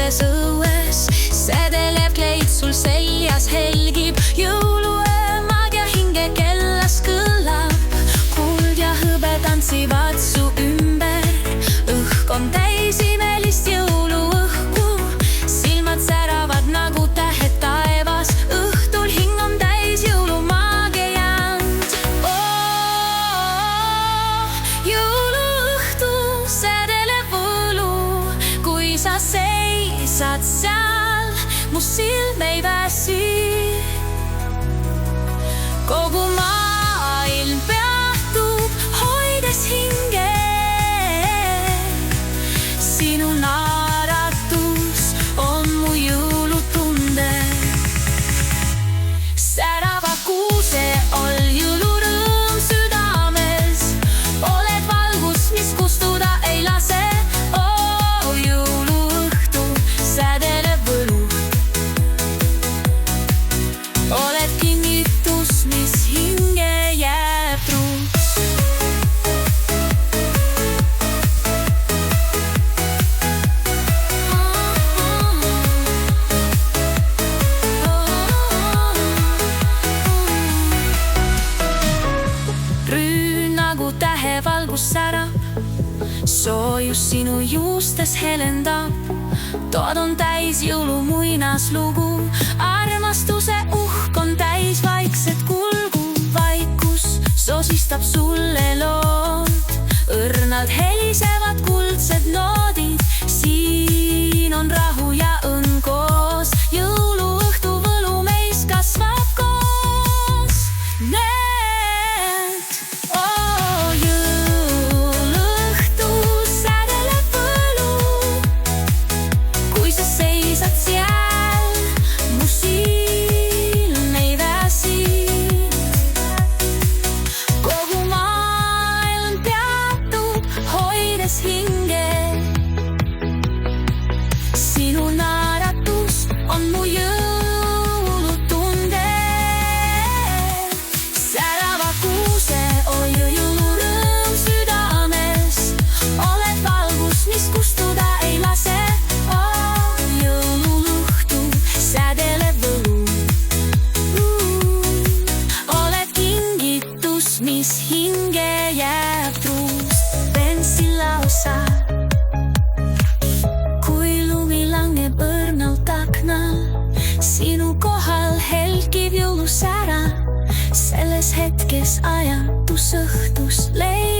suures õues. Sädelev kleit sul seljas helgib, jõuluöö maagia hinge kellas kõlab. Kuld ja hõbe tantsivad su ümber, õhk on täis imelist jõuluõhku. Silmad säravad nagu tähed taevas, õhtul hing on täis jõulumaagia jäänud. Jõuluõhtu sädelev võlu, kui sa seisad seal, mu silm ei väsi. Kogu maailm peatub, hoides hinge. Sinu naeratus on mu jõulutunde. Särava kuuse all jõulurõõm südames. Oled valgus, mis kustuda ei lase. Jõuluõhtu sädelev võlu. Oled kingitus, mis hinge jääb truuks. Rüün nagu tähevalgus särab, soojus sinu juustes helendab. Toad on täis jõulumuinaslugu, armastuse uhk on täis vaikset kulgu. Vaikus sosistab sulle lood, õrnalt helisevad kuldsed noodid. Siin on rahu ja õnn koos, jõuluõhtu võlu meis kasvab koos. Jõuluõhtu sädelev võlu, kui sa seisad seal, mu silm ei väsi. Kogu maailm peatub, hoides hinge. Sinu naeratus on mu jõulutunde. Särava kuuse all jõulurõõm südames. Oled valgus, mis kustuda ei lase. Jõuluõhtu sädelev võlu. Oled kingitus, mis hinge jääb truust. Pensilausa, kui lumi langeb õrnalt aknal, sinu kohal helgiv jõulusära. Selles hetkes ajatus õhtus leib.